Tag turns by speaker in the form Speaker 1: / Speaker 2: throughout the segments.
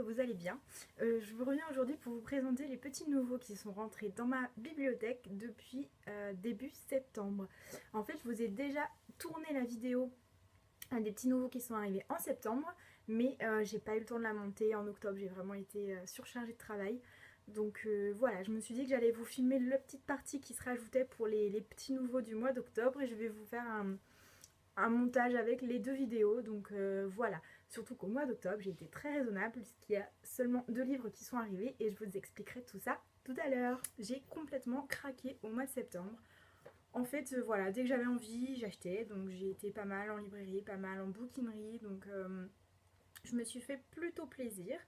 Speaker 1: que vous allez bien. Je vous reviens aujourd'hui pour vous présenter les petits nouveaux qui sont rentrés dans ma bibliothèque depuis début septembre. En fait, je vous ai déjà tourné la vidéo des petits nouveaux qui sont arrivés en septembre, mais j'ai pas eu le temps de la monter en octobre, j'ai vraiment été surchargée de travail. Donc voilà, je me suis dit que j'allais vous filmer la petite partie qui se rajoutait pour les petits nouveaux du mois d'octobre et je vais vous faire un montage avec les deux vidéos. Donc voilà, surtout qu'au mois d'octobre j'ai été très raisonnable puisqu'il y a seulement 2 livres qui sont arrivés et je vous expliquerai tout ça tout à l'heure. J'ai complètement craqué au mois de septembre. En fait voilà, dès que j'avais envie j'achetais, donc j'ai été pas mal en librairie, pas mal en bouquinerie, donc je me suis fait plutôt plaisir.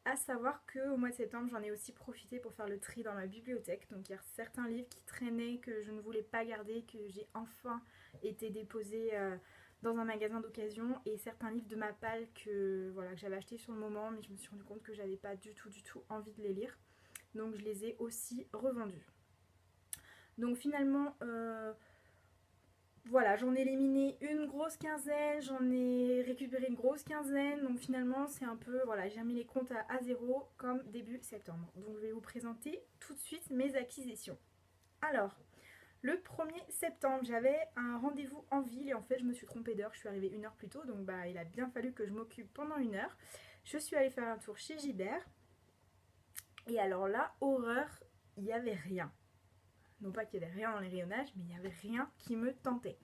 Speaker 1: À savoir qu'au mois de septembre j'en ai aussi profité pour faire le tri dans ma bibliothèque. Donc il y a certains livres qui traînaient que je ne voulais pas garder, que j'ai enfin été déposés dans un magasin d'occasion, et certains livres de ma palle que voilà, que j'avais acheté sur le moment mais je me suis rendu compte que j'avais pas du tout envie de les lire, donc je les ai aussi revendus. Donc finalement voilà, j'en ai éliminé une grosse quinzaine, j'en ai récupéré une grosse quinzaine, donc finalement c'est un peu, voilà, j'ai mis les comptes à zéro comme début septembre. Donc je vais vous présenter tout de suite mes acquisitions. Alors, le 1er septembre, j'avais un rendez-vous en ville et en fait je me suis trompée d'heure, je suis arrivée 1 heure plus tôt, donc bah il a bien fallu que je m'occupe pendant 1 heure. Je suis allée faire un tour chez Gibert et alors là, horreur, il n'y avait rien. Non pas qu'il y avait rien dans les rayonnages, mais il n'y avait rien qui me tentait.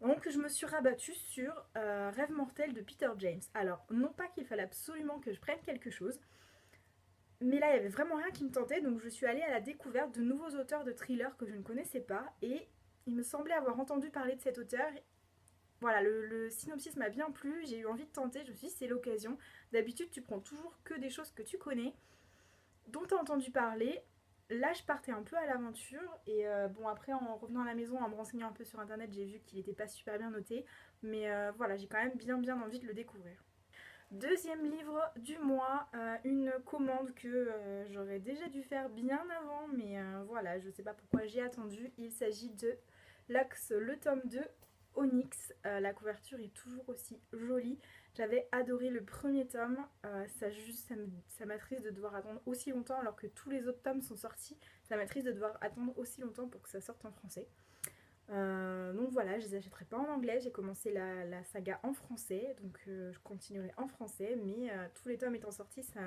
Speaker 1: Donc je me suis rabattue sur Rêve mortel de Peter James. Alors non pas qu'il fallait absolument que je prenne quelque chose, mais là il n'y avait vraiment rien qui me tentait, donc je suis allée à la découverte de nouveaux auteurs de thrillers que je ne connaissais pas, et il me semblait avoir entendu parler de cet auteur. Voilà, le synopsis m'a bien plu, j'ai eu envie de tenter, je me suis dit c'est l'occasion. D'habitude tu prends toujours que des choses que tu connais, dont tu as entendu parler. Là je partais un peu à l'aventure et bon, après en revenant à la maison, en me renseignant un peu sur internet, j'ai vu qu'il n'était pas super bien noté, mais voilà, j'ai quand même bien envie de le découvrir. Deuxième livre du mois, une commande que j'aurais déjà dû faire bien avant, mais voilà, je sais pas pourquoi j'ai attendu. Il s'agit de Lux, le tome 2, Onyx. La couverture est toujours aussi jolie. J'avais adoré le premier tome, ça m'attriste de devoir attendre aussi longtemps alors que tous les autres tomes sont sortis. Ça m'attriste de devoir attendre aussi longtemps pour que ça sorte en français. Donc voilà, je les achèterai pas en anglais, j'ai commencé la saga en français, donc je continuerai en français, mais tous les tomes étant sortis, ça,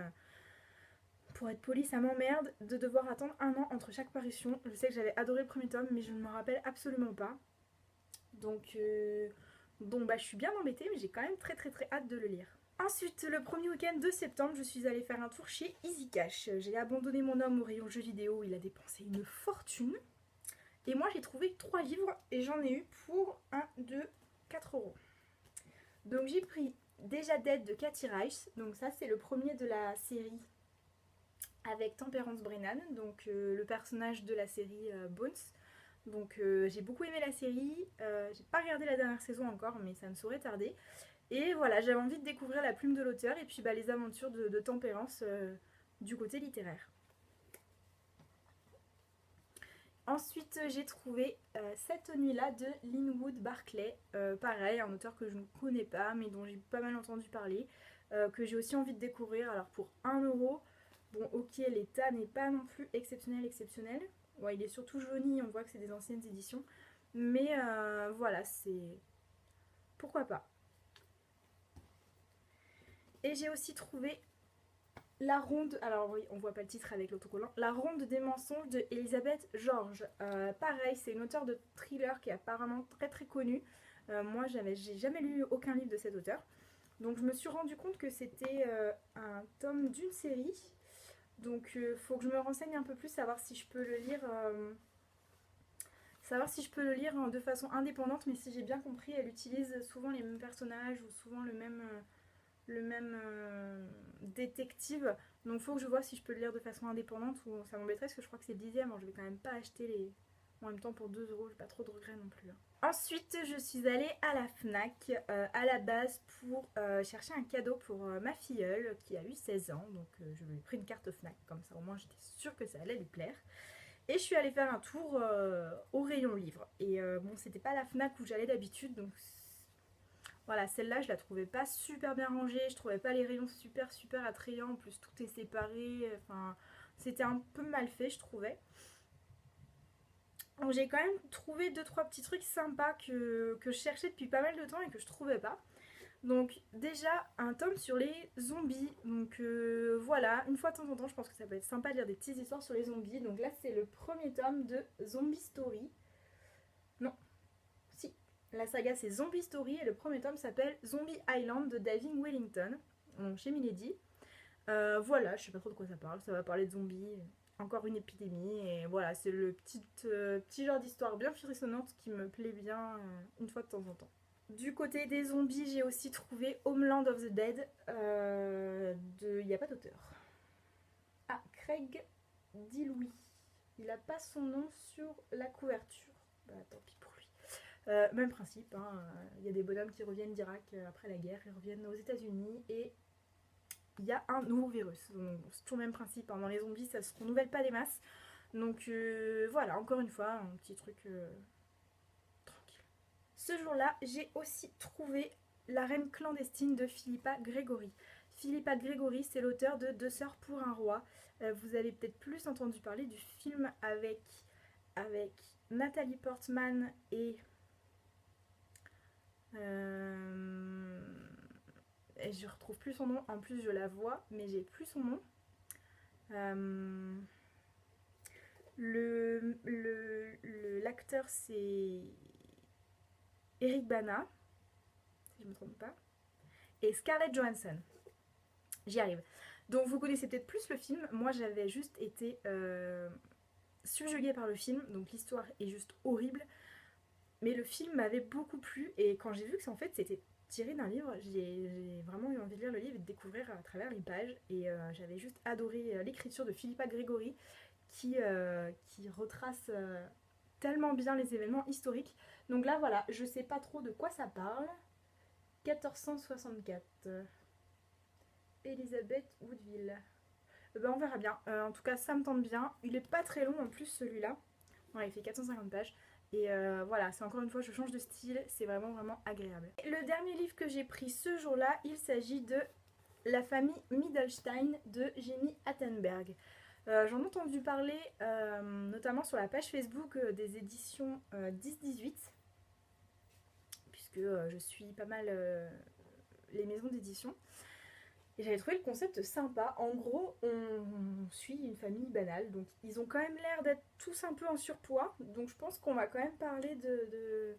Speaker 1: pour être poli, ça m'emmerde de devoir attendre 1 an entre chaque parution. Je sais que j'avais adoré le premier tome, mais je ne m'en rappelle absolument pas. Donc bah, je suis bien embêtée, mais j'ai quand même très hâte de le lire. Ensuite, le premier week-end de septembre, je suis allée faire un tour chez Easy Cash. J'ai abandonné mon homme au rayon jeux vidéo, il a dépensé une fortune. Et moi j'ai trouvé 3 livres et j'en ai eu pour 1, 2, 4 euros. Donc j'ai pris Déjà Dead de Cathy Rice. Donc ça c'est le premier de la série avec Temperance Brennan, donc le personnage de la série Bones. Donc j'ai beaucoup aimé la série, j'ai pas regardé la dernière saison encore mais ça ne saurait tarder. Et voilà, j'avais envie de découvrir la plume de l'auteur et puis bah, les aventures de Temperance du côté littéraire. Ensuite, j'ai trouvé Cette nuit-là de Linwood Barclay. Pareil, un auteur que je ne connais pas, mais dont j'ai pas mal entendu parler, que j'ai aussi envie de découvrir. Alors pour 1 euro, bon ok, l'état n'est pas non plus exceptionnel. Ouais, il est surtout jauni, on voit que c'est des anciennes éditions. Mais voilà, c'est... pourquoi pas. Et j'ai aussi trouvé La Ronde, alors oui, on voit pas le titre avec l'autocollant, La Ronde des mensonges de Elisabeth Georges. Pareil, c'est une auteure de thriller qui est apparemment très connue. Moi, j'ai jamais lu aucun livre de cet auteur. Donc je me suis rendu compte que c'était un tome d'une série. Donc faut que je me renseigne un peu plus, savoir si je peux le lire... savoir si je peux le lire de façon indépendante, mais si j'ai bien compris, elle utilise souvent les mêmes personnages ou souvent le même détective. Donc faut que je vois si je peux le lire de façon indépendante ou ça m'embêterait parce que je crois que c'est le 10e. Alors je vais quand même pas acheter les... En même temps pour 2 euros, j'ai pas trop de regrets non plus. Ensuite je suis allée à la Fnac à la base pour chercher un cadeau pour ma filleule qui a eu 16 ans. Donc je lui ai pris une carte Fnac, comme ça au moins j'étais sûre que ça allait lui plaire. Et je suis allée faire un tour au rayon livre. Et bon, c'était pas la Fnac où j'allais d'habitude, donc Voilà, celle-là, je la trouvais pas super bien rangée, je trouvais pas les rayons super attrayants, en plus tout est séparé, enfin, c'était un peu mal fait, je trouvais. Donc j'ai quand même trouvé deux trois petits trucs sympas que je cherchais depuis pas mal de temps et que je trouvais pas. Donc déjà un tome sur les zombies. Donc voilà, une fois de temps en temps je pense que ça peut être sympa de lire des petites histoires sur les zombies. Donc là c'est le premier tome de Zombie Story. Non, si. La saga c'est Zombie Story et le premier tome s'appelle Zombie Island de David Wellington. Donc chez Milady. Voilà, je sais pas trop de quoi ça parle. Ça va parler de zombies, encore une épidémie. Et voilà, c'est le petit genre d'histoire bien frissonnante qui me plaît bien une fois de temps en temps. Du côté des zombies, j'ai aussi trouvé Homeland of the Dead. Il n'y a pas d'auteur. Ah, Craig Dillouis. Il n'a pas son nom sur la couverture. Bah tant pis pour lui. Même principe, hein. Il y a des bonhommes qui reviennent d'Irak après la guerre. Ils reviennent aux États-Unis et il y a un nouveau virus. Donc c'est toujours le même principe, hein. Dans les zombies, ça se renouvelle pas des masses. Donc voilà, encore une fois, un petit truc tranquille. Ce jour-là, j'ai aussi trouvé La Reine clandestine de Philippa Gregory. Philippa Gregory, c'est l'auteur de Deux sœurs pour un roi. Vous avez peut-être plus entendu parler du film avec Nathalie Portman et je retrouve plus son nom. En plus, je la vois, mais j'ai plus son nom. L'acteur c'est Eric Bana, si je ne me trompe pas, et Scarlett Johansson. J'y arrive. Donc vous connaissez peut-être plus le film. Moi j'avais juste été subjuguée par le film, donc l'histoire est juste horrible. Mais le film m'avait beaucoup plu et quand j'ai vu que en fait c'était tiré d'un livre, j'ai vraiment eu envie de lire le livre et de découvrir à travers les pages. Et j'avais juste adoré l'écriture de Philippa Gregory qui retrace tellement bien les événements historiques. Donc là voilà, je sais pas trop de quoi ça parle. 1464. Elizabeth Woodville. Ben on verra bien. En tout cas, ça me tente bien. Il est pas très long en plus celui-là. Ouais, il fait 450 pages. Et voilà, c'est encore une fois, je change de style. C'est vraiment agréable. Le dernier livre que j'ai pris ce jour-là, il s'agit de La famille Middlestein de Jamie Attenberg. J'en ai entendu parler notamment sur la page Facebook des éditions 10-18. Puisque je suis pas mal les maisons d'édition. Et j'avais trouvé le concept sympa. En gros, on suit une famille banale. Donc ils ont quand même l'air d'être tous un peu en surpoids. Donc je pense qu'on va quand même parler de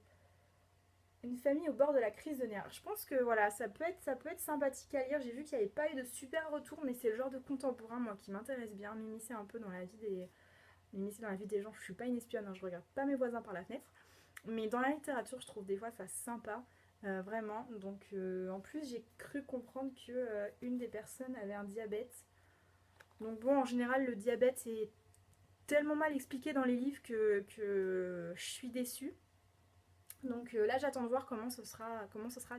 Speaker 1: une famille au bord de la crise de nerfs. Je pense que voilà, ça peut être sympathique à lire. J'ai vu qu'il n'y avait pas eu de super retour, mais c'est le genre de contemporain, moi, qui m'intéresse bien. M'immiscer un peu dans la vie des gens. Je suis pas une espionne, hein, je regarde pas mes voisins par la fenêtre. Mais dans la littérature, je trouve des fois ça sympa. Vraiment, donc en plus j'ai cru comprendre que une des personnes avait un diabète. Donc bon, en général le diabète est tellement mal expliqué dans les livres que je suis déçue. Donc là j'attends de voir comment ce sera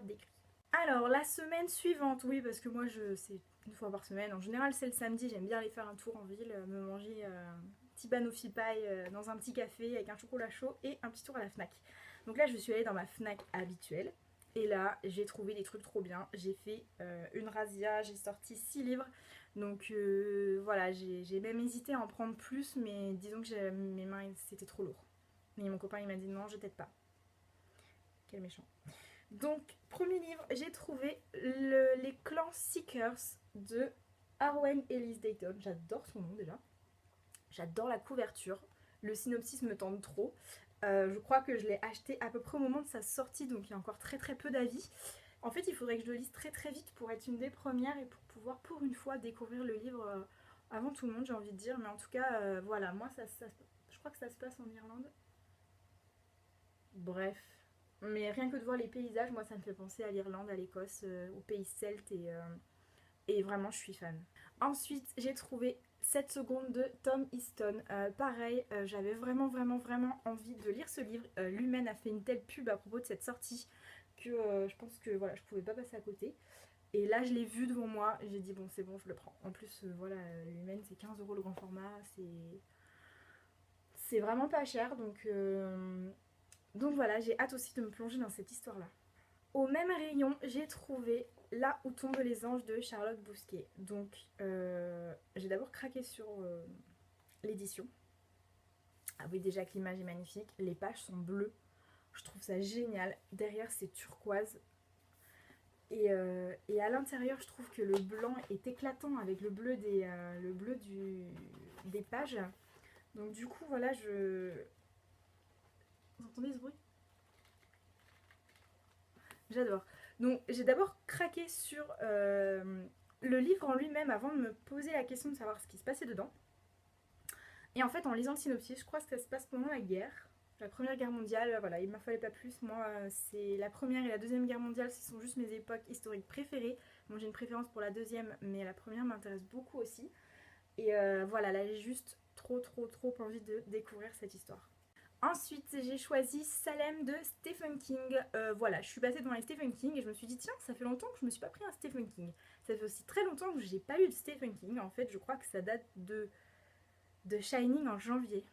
Speaker 1: décrit. Alors la semaine suivante, oui parce que moi c'est une fois par semaine. En général c'est le samedi, j'aime bien aller faire un tour en ville, me manger un petit banoffee pie dans un petit café avec un chocolat chaud et un petit tour à la Fnac. Donc là je suis allée dans ma Fnac habituelle. Et là, j'ai trouvé des trucs trop bien. J'ai fait une razzia, j'ai sorti 6 livres. Donc voilà, j'ai même hésité à en prendre plus, mais disons que mes mains, c'était trop lourd. Mais mon copain, il m'a dit non, je t'aide pas. Quel méchant. Donc, premier livre, j'ai trouvé Les Clans Seekers de Arwen Ellis Dayton. J'adore son nom déjà. J'adore la couverture. Le synopsis me tente trop. Je crois que je l'ai acheté à peu près au moment de sa sortie, donc il y a encore très peu d'avis. En fait, il faudrait que je le lise très vite pour être une des premières et pour pouvoir pour une fois découvrir le livre avant tout le monde, j'ai envie de dire. Mais en tout cas, voilà, moi, je crois que ça se passe en Irlande. Bref. Mais rien que de voir les paysages, moi, ça me fait penser à l'Irlande, à l'Écosse, aux pays celtes et vraiment, je suis fan. Ensuite, j'ai trouvé 7 secondes de Tom Easton. Pareil, j'avais vraiment envie de lire ce livre. Lumen a fait une telle pub à propos de cette sortie que je pense que voilà, je pouvais pas passer à côté. Et là, je l'ai vu devant moi, j'ai dit bon, c'est bon, je le prends. En plus, voilà, Lumen, c'est 15 € le grand format, c'est vraiment pas cher, donc voilà, j'ai hâte aussi de me plonger dans cette histoire-là. Au même rayon, j'ai trouvé Là où tombent les anges de Charlotte Bousquet. Donc j'ai d'abord craqué sur l'édition. Ah oui, déjà que l'image est magnifique, les pages sont bleues, je trouve ça génial. Derrière c'est turquoise. Et à l'intérieur, je trouve que le blanc est éclatant avec le bleu des pages. Donc du coup, voilà, Vous entendez ce bruit? J'adore. Donc j'ai d'abord craqué sur le livre en lui-même avant de me poser la question de savoir ce qui se passait dedans. Et en fait, en lisant le synopsis, je crois que ça se passe pendant la guerre. La première guerre mondiale, voilà, il m'en fallait pas plus. Moi, c'est la première et la deuxième guerre mondiale, ce sont juste mes époques historiques préférées. Bon, j'ai une préférence pour la deuxième, mais la première m'intéresse beaucoup aussi. Et voilà, là, j'ai juste trop envie de découvrir cette histoire. Ensuite, j'ai choisi Salem de Stephen King. Voilà, je suis passée devant les Stephen King et je me suis dit, tiens, ça fait longtemps que je me suis pas pris un Stephen King. Ça fait aussi très longtemps que j'ai pas lu de Stephen King. En fait, je crois que ça date de Shining en janvier.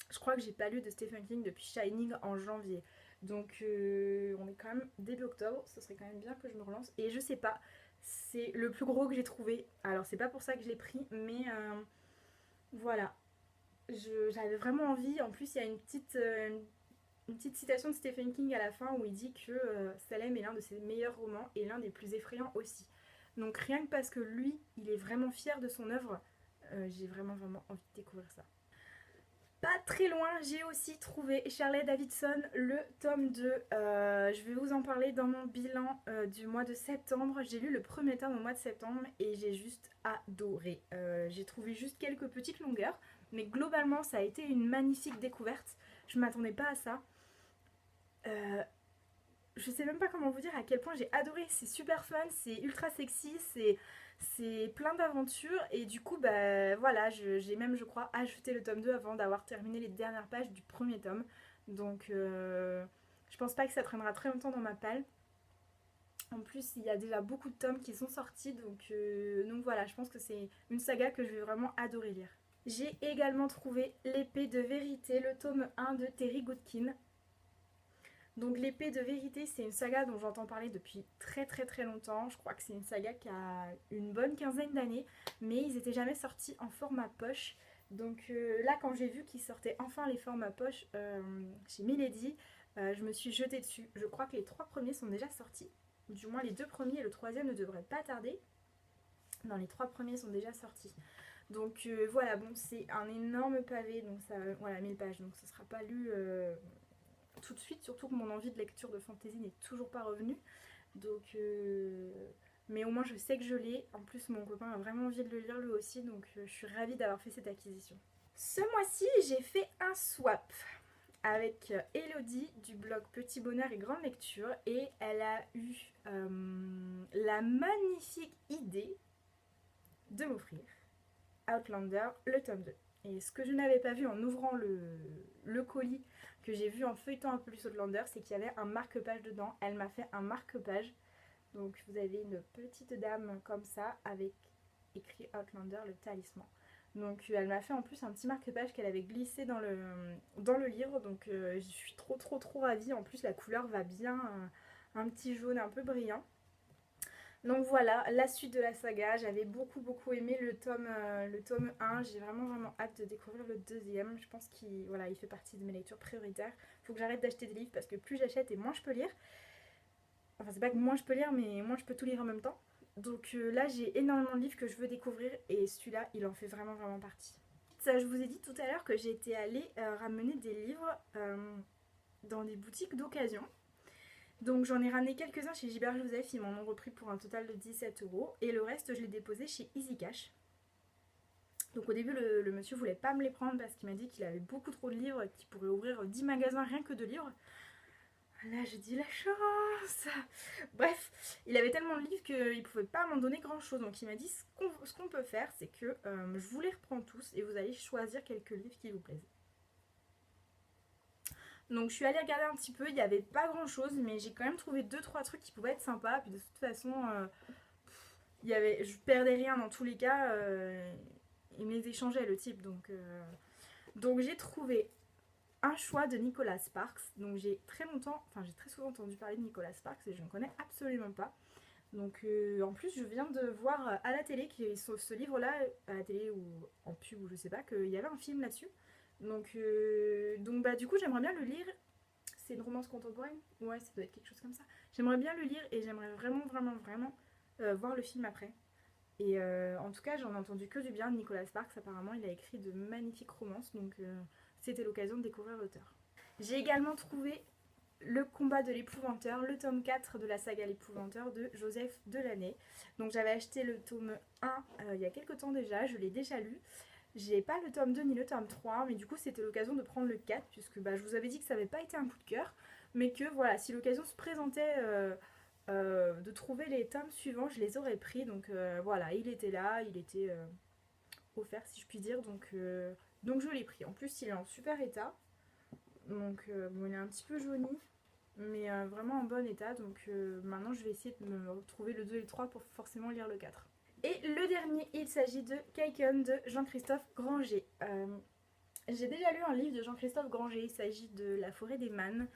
Speaker 1: Je crois que j'ai pas lu de Stephen King depuis Shining en janvier. Donc on est quand même début octobre, ce serait quand même bien que je me relance. Et je sais pas, c'est le plus gros que j'ai trouvé. Alors c'est pas pour ça que je l'ai pris, mais voilà. J'avais vraiment envie. En plus il y a une petite citation de Stephen King à la fin où il dit que Salem est l'un de ses meilleurs romans et l'un des plus effrayants aussi. Donc rien que parce que lui, il est vraiment fier de son œuvre, j'ai vraiment envie de découvrir ça. Pas très loin, j'ai aussi trouvé Shirley Davidson, le tome 2. Je vais vous en parler dans mon bilan du mois de septembre. J'ai lu le premier tome au mois de septembre et j'ai juste adoré. J'ai trouvé juste quelques petites longueurs, mais globalement ça a été une magnifique découverte. Je m'attendais pas à ça. Je sais même pas comment vous dire à quel point j'ai adoré. C'est super fun, c'est ultra sexy, c'est plein d'aventures et du coup bah voilà, j'ai même je crois ajouté le tome 2 avant d'avoir terminé les dernières pages du premier tome. Donc je pense pas que ça traînera très longtemps dans ma palle. En plus il y a déjà beaucoup de tomes qui sont sortis donc voilà, je pense que c'est une saga que je vais vraiment adorer lire. J'ai également trouvé L'épée de vérité, le tome 1 de Terry Goodkin. Donc l'épée de vérité, c'est une saga dont j'entends parler depuis très longtemps. Je crois que c'est une saga qui a une bonne quinzaine d'années, mais ils n'étaient jamais sortis en format poche. Donc là, quand j'ai vu qu'ils sortaient enfin les formats poche chez Milady, je me suis jetée dessus. Je crois que les 3 premiers sont déjà sortis. Du moins les 2 premiers et le 3e ne devrait pas tarder. Non, les 3 premiers sont déjà sortis. Donc voilà, bon, c'est un énorme pavé, donc ça, voilà, 1000 pages, donc ce ne sera pas lu tout de suite, surtout que mon envie de lecture de fantasy n'est toujours pas revenue. Donc mais au moins je sais que je l'ai. En plus mon copain a vraiment envie de le lire lui aussi, donc je suis ravie d'avoir fait cette acquisition. Ce mois-ci j'ai fait un swap avec Elodie du blog Petit Bonheur et Grande Lecture et elle a eu la magnifique idée de m'offrir Outlander le tome 2. Et ce que je n'avais pas vu en ouvrant le colis, que j'ai vu en feuilletant un peu plus Outlander, c'est qu'il y avait un marque-page dedans. Elle m'a fait un marque-page. Donc vous avez une petite dame comme ça avec écrit Outlander, le talisman. Donc elle m'a fait en plus un petit marque-page qu'elle avait glissé dans le livre. Donc je suis trop ravie. En plus la couleur va bien, un petit jaune un peu brillant. Donc voilà, la suite de la saga, j'avais beaucoup aimé le tome 1, j'ai vraiment hâte de découvrir le deuxième. Je pense qu'il il fait partie de mes lectures prioritaires. Il faut que j'arrête d'acheter des livres parce que plus j'achète et moins je peux lire. Enfin c'est pas que moins je peux lire mais moins je peux tout lire en même temps. Donc là j'ai énormément de livres que je veux découvrir et celui-là il en fait vraiment partie. Ça, je vous ai dit tout à l'heure que j'étais allée ramener des livres dans des boutiques d'occasion. Donc j'en ai ramené quelques-uns chez Gilbert Joseph, ils m'en ont repris pour un total de 17 € et le reste je l'ai déposé chez Easy Cash. Donc au début le monsieur voulait pas me les prendre parce qu'il m'a dit qu'il avait beaucoup trop de livres et qu'il pourrait ouvrir 10 magasins rien que de livres. Là j'ai dit la chance. Bref, il avait tellement de livres qu'il pouvait pas m'en donner grand chose. Donc il m'a dit ce qu'on peut faire c'est que je vous les reprends tous et vous allez choisir quelques livres qui vous plaisent. Donc je suis allée regarder un petit peu, il n'y avait pas grand chose, mais j'ai quand même trouvé 2-3 trucs qui pouvaient être sympas. Puis de toute façon, je perdais rien dans tous les cas, il me les échangeait le type. Donc j'ai trouvé un choix de Nicholas Sparks. Donc j'ai très souvent entendu parler de Nicholas Sparks et je ne connais absolument pas. Donc en plus je viens de voir à la télé, ce livre-là, à la télé ou en pub ou je sais pas, qu'il y avait un film là-dessus. Donc bah du coup j'aimerais bien le lire. C'est une romance contemporaine? Ouais, ça doit être quelque chose comme ça. J'aimerais bien le lire et j'aimerais vraiment voir le film après. Et en tout cas, j'en ai entendu que du bien de Nicholas Sparks. Apparemment, il a écrit de magnifiques romances, donc c'était l'occasion de découvrir l'auteur. J'ai également trouvé Le combat de l'épouvanteur, le tome 4 de la saga L'épouvanteur de Joseph Delaney. Donc j'avais acheté le tome 1 il y a quelques temps déjà, je l'ai déjà lu. J'ai pas le tome 2 ni le tome 3, mais du coup c'était l'occasion de prendre le 4, puisque bah, je vous avais dit que ça n'avait pas été un coup de cœur, mais que voilà, si l'occasion se présentait de trouver les tomes suivants, je les aurais pris. Donc voilà, il était là, il était offert si je puis dire, donc je l'ai pris. En plus il est en super état, donc bon, il est un petit peu jauni, mais vraiment en bon état. Donc maintenant je vais essayer de me retrouver le 2 et le 3 pour forcément lire le 4. Et le dernier, il s'agit de Kaiken de Jean-Christophe Granger. J'ai déjà lu un livre de Jean-Christophe Granger, il s'agit de La forêt des mannes.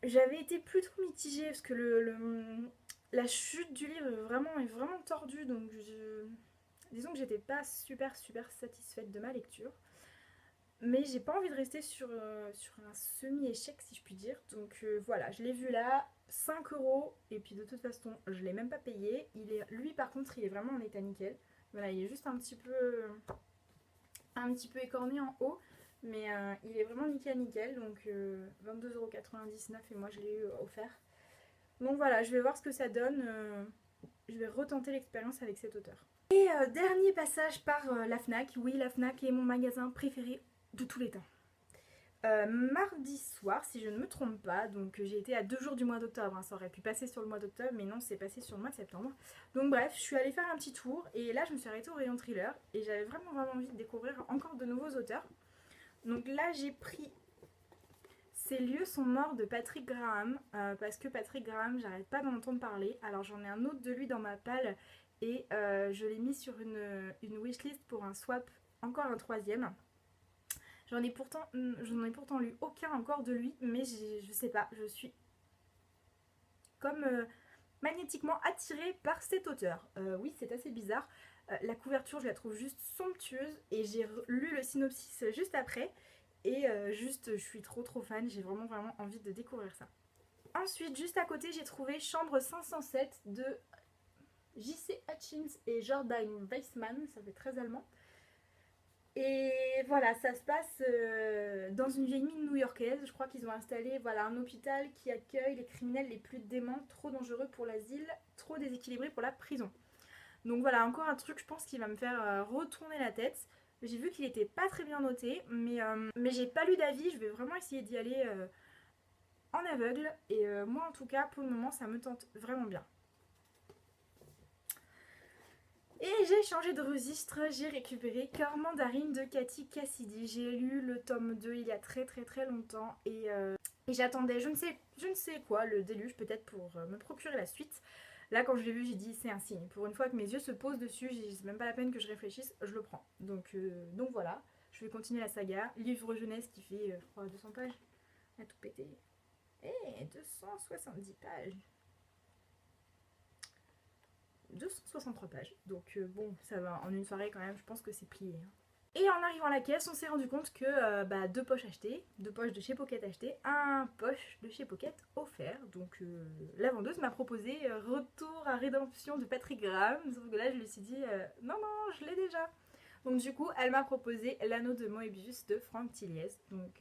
Speaker 1: J'avais été plutôt mitigée parce que la chute du livre est vraiment tordue, donc disons que j'étais pas super satisfaite de ma lecture. Mais j'ai pas envie de rester sur un semi-échec si je puis dire. Donc voilà, je l'ai vu là, 5 € et puis de toute façon je l'ai même pas payé. Lui par contre il est vraiment en état nickel. Voilà, il est juste un petit peu écorné en haut. Mais il est vraiment nickel, donc 22,99 € et moi je l'ai eu offert. Donc voilà, je vais voir ce que ça donne. Je vais retenter l'expérience avec cet auteur. Et dernier passage par la FNAC. Oui, la FNAC est mon magasin préféré de tous les temps. Mardi soir, si je ne me trompe pas, donc j'ai été à 2 jours du mois d'octobre, hein, ça aurait pu passer sur le mois d'octobre, mais non, c'est passé sur le mois de septembre. Donc bref, je suis allée faire un petit tour, et là je me suis arrêtée au rayon thriller, et j'avais vraiment envie de découvrir encore de nouveaux auteurs. Donc là j'ai pris Ces lieux sont morts de Patrick Graham, parce que Patrick Graham, j'arrête pas d'en entendre parler. Alors j'en ai un autre de lui dans ma palle, et je l'ai mis sur une wishlist pour un swap, encore un troisième. Je n'en ai pourtant lu aucun encore de lui, mais je sais pas, je suis comme magnétiquement attirée par cet auteur. Oui, c'est assez bizarre. La couverture, je la trouve juste somptueuse, et j'ai lu le synopsis juste après. Et je suis trop fan, j'ai vraiment envie de découvrir ça. Ensuite, juste à côté, j'ai trouvé Chambre 507 de J.C. Hutchins et Jordan Weissman, ça fait très allemand. Et voilà, ça se passe dans une vieille mine new-yorkaise. Je crois qu'ils ont installé un hôpital qui accueille les criminels les plus déments, trop dangereux pour l'asile, trop déséquilibrés pour la prison. Donc voilà, encore un truc, je pense, qui va me faire retourner la tête. J'ai vu qu'il était pas très bien noté, mais j'ai pas lu d'avis. Je vais vraiment essayer d'y aller en aveugle. Et moi, en tout cas, pour le moment, ça me tente vraiment bien. Et j'ai changé de registre, j'ai récupéré Cœur Mandarine de Cathy Cassidy. J'ai lu le tome 2 il y a très longtemps, et j'attendais je ne sais quoi, le déluge peut-être, pour me procurer la suite. Là quand je l'ai vu, j'ai dit c'est un signe. Pour une fois que mes yeux se posent dessus, c'est même pas la peine que je réfléchisse, je le prends. Donc voilà, je vais continuer la saga. Livre jeunesse qui fait je crois 200 pages. À tout péter. Et 270 pages. 263 pages. Donc bon, ça va, en une soirée quand même, je pense que c'est plié. Hein. Et en arrivant à la caisse, on s'est rendu compte que 2 poches achetées, 2 poches de chez Pocket achetées, un poche de chez Pocket offert. Donc la vendeuse m'a proposé Retour à rédemption de Patrick Graham. Sauf que là, je lui suis dit non, je l'ai déjà. Donc du coup, elle m'a proposé L'anneau de Moebius de Franck Tilliez. Donc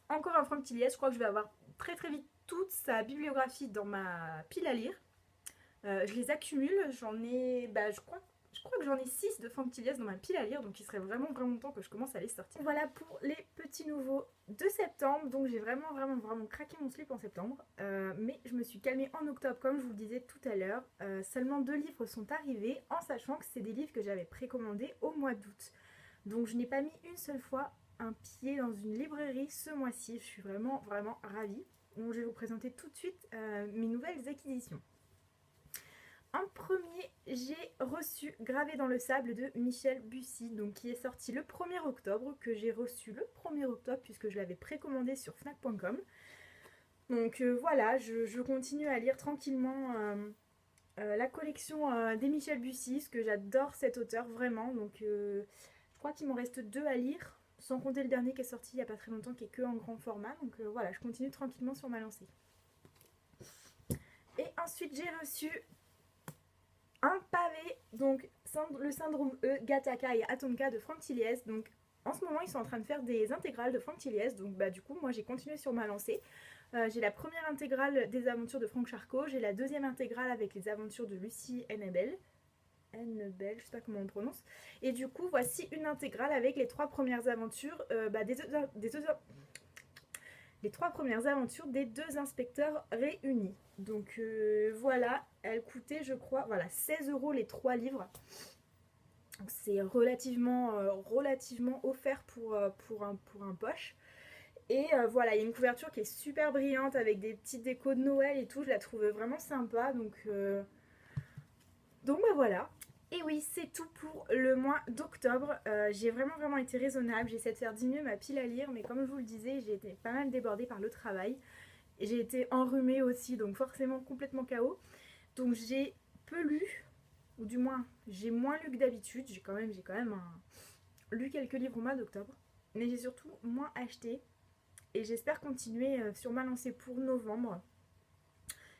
Speaker 1: encore un Franck Tilliez, je crois que je vais avoir très vite toute sa bibliographie dans ma pile à lire. Je les accumule, j'en ai, je crois que j'en ai 6 de Franck Tilliez dans ma pile à lire, donc il serait vraiment temps que je commence à les sortir. Voilà pour les petits nouveaux de septembre, donc j'ai vraiment craqué mon slip en septembre, mais je me suis calmée en octobre comme je vous le disais tout à l'heure. Seulement 2 livres sont arrivés, en sachant que c'est des livres que j'avais précommandés au mois d'août. Donc je n'ai pas mis une seule fois un pied dans une librairie ce mois-ci, je suis vraiment ravie. Donc je vais vous présenter tout de suite mes nouvelles acquisitions. en premier, j'ai reçu Gravé dans le sable de Michel Bussy, donc qui est sorti le 1er octobre, que j'ai reçu le 1er octobre puisque je l'avais précommandé sur fnac.com. Donc voilà, je continue à lire tranquillement la collection des Michel Bussy, parce que j'adore cet auteur vraiment. Donc je crois qu'il m'en reste 2 à lire, sans compter le dernier qui est sorti il n'y a pas très longtemps, qui est que en grand format. Donc voilà, je continue tranquillement sur ma lancée. Et ensuite j'ai reçu un pavé, donc le syndrome E, Gattaca et Atomka de Franck Tilliez. Donc en ce moment ils sont en train de faire des intégrales de Franck Tilliez, donc du coup moi j'ai continué sur ma lancée. J'ai la première intégrale des aventures de Franck Charcot, j'ai la deuxième intégrale avec les aventures de Lucie Hennebel, je sais pas comment on prononce. Et du coup voici une intégrale avec les 3 premières aventures les 3 premières aventures des 2 inspecteurs réunis. Donc voilà, elle coûtait je crois 16 € les 3 livres. C'est relativement offert pour un poche. Et voilà, il y a une couverture qui est super brillante avec des petites décos de Noël et tout. Je la trouve vraiment sympa. Donc voilà. Et oui, c'est tout pour le mois d'octobre. J'ai vraiment été raisonnable. J'essaie de faire diminuer ma pile à lire. Mais comme je vous le disais, j'ai été pas mal débordée par le travail. Et j'ai été enrhumée aussi. Donc forcément complètement KO. Donc j'ai peu lu. Ou du moins, j'ai moins lu que d'habitude. J'ai quand même lu quelques livres au mois d'octobre. Mais j'ai surtout moins acheté. Et j'espère continuer sur ma lancée pour novembre.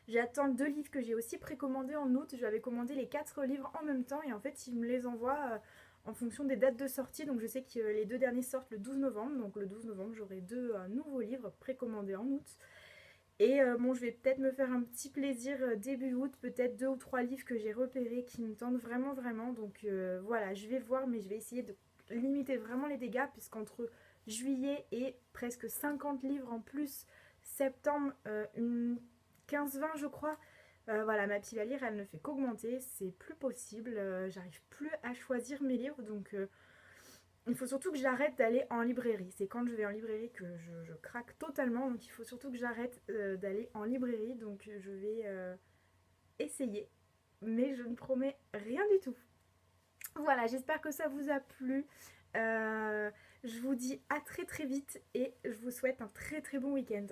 Speaker 1: J'attends 2 livres que j'ai aussi précommandés en août. J'avais commandé les 4 livres en même temps et en fait ils me les envoient en fonction des dates de sortie. Donc je sais que les 2 derniers sortent le 12 novembre. Donc le 12 novembre j'aurai 2 nouveaux livres précommandés en août. Et bon, je vais peut-être me faire un petit plaisir début août, peut-être 2 ou 3 livres que j'ai repérés qui me tentent vraiment. Donc voilà, je vais voir, mais je vais essayer de limiter vraiment les dégâts puisqu'entre juillet et presque 50 livres en plus, septembre, une 15-20 je crois. Voilà, ma pile à lire elle ne fait qu'augmenter, c'est plus possible, j'arrive plus à choisir mes livres, donc il faut surtout que j'arrête d'aller en librairie. C'est quand je vais en librairie que je craque totalement, donc il faut surtout que j'arrête d'aller en librairie, donc je vais essayer, mais je ne promets rien du tout. Voilà, j'espère que ça vous a plu. Je vous dis à très vite et je vous souhaite un très bon week-end.